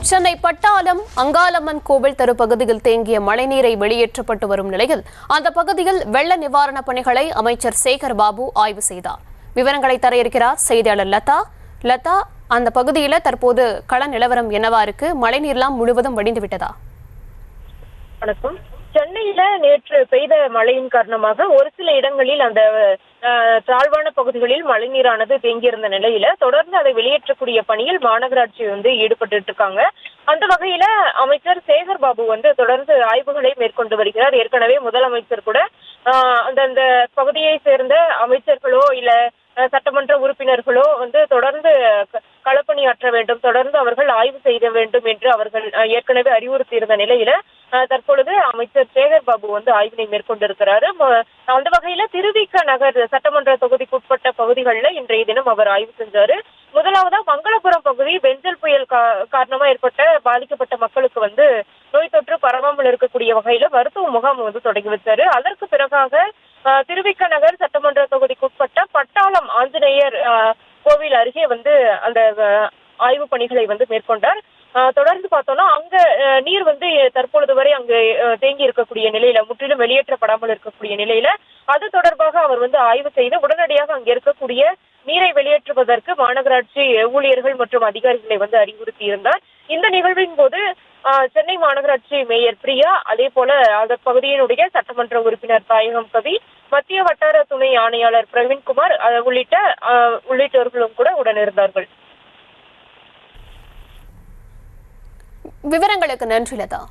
சென்னை பட்டாளம் அங்காளம்மன் கோவில் தெரு பகுதியில் தேங்கிய மழைநீரை வெளியேற்றப்பட்டு வரும் நிலையில் அந்த பகுதியில் வெள்ள நிவாரணப் பணிகளை அமைச்சர் சேகர் பாபு ஆய்வு செய்தார். விவரங்களை தர இருக்கிறார் செய்தியாளர் லதா. லதா, அந்த பகுதியில் தற்போது கள நிலவரம் என்னவா இருக்கு? மழைநீர்லாம் முழுவதும் வடிந்து விட்டதா? வணக்கம். சென்னையில நேற்று பெய்த மழையின் காரணமாக ஒரு சில இடங்களில் அந்த தாழ்வான பகுதிகளில் மழைநீரானது தேங்கியிருந்த நிலையில தொடர்ந்து அதை வெளியேற்றக்கூடிய பணியில் மாநகராட்சி ஈடுபட்டு இருக்காங்க. அந்த வகையில அமைச்சர் சேகர் பாபு தொடர்ந்து ஆய்வுகளை மேற்கொண்டு வருகிறார். ஏற்கனவே முதலமைச்சர் கூட அந்தந்த பகுதியை சேர்ந்த அமைச்சர்களோ இல்ல சட்டமன்ற உறுப்பினர்களோ தொடர்ந்து களப்பணியாற்ற வேண்டும், தொடர்ந்து அவர்கள் ஆய்வு செய்ய வேண்டும் என்று அவர்கள் ஏற்கனவே அறிவுறுத்தியிருந்த நிலையில தற்பொழுது அமைச்சர் சேகர் பாபு ஆய்வினை மேற்கொண்டிருக்கிறாரு. அந்த வகையில திருவிக நகர் சட்டமன்ற தொகுதிக்குட்பட்ட பகுதிகளில் இன்றைய தினம் அவர் ஆய்வு செஞ்சாரு. முதலாவதா மங்களபுரம் பகுதி பெஞ்சல் புயல் காரணமா ஏற்பட்ட பாதிக்கப்பட்ட மக்களுக்கு நோய் தொற்று பரவாமல் இருக்கக்கூடிய வகையில மருத்துவ முகாம் தொடங்கி வச்சாரு. அதற்கு பிறகாக திருவிக நகர் சட்டமன்ற தொகுதிக்குட்பட்ட பட்டாளம் ஆஞ்சநேயர் கோவில் அருகே அந்த ஆய்வு பணிகளை மேற்கொண்டார். தொடர்ந்து பார்த்தோம்னா அங்க நீர் தற்பொழுது வரை அங்கு தேங்கி இருக்கக்கூடிய நிலையில, முற்றிலும் வெளியேற்றப்படாமல் இருக்கக்கூடிய நிலையில அது தொடர்பாக அவர் ஆய்வு செய்து உடனடியாக அங்க இருக்கக்கூடிய நீரை வெளியேற்றுவதற்கு மாநகராட்சி ஊழியர்கள் மற்றும் அதிகாரிகளை அறிவுறுத்தி இருந்தார். இந்த நிகழ்வின் போது சென்னை மாநகராட்சி மேயர் பிரியா, அதே போல அந்த பகுதியினுடைய சட்டமன்ற உறுப்பினர் தாயகம் கவி, மத்திய வட்டார துணை ஆணையாளர் பிரவீன்குமார் உள்ளிட்டவர்களும் கூட உடனிருந்தார்கள். விவரங்களுக்கு நன்றி லதா.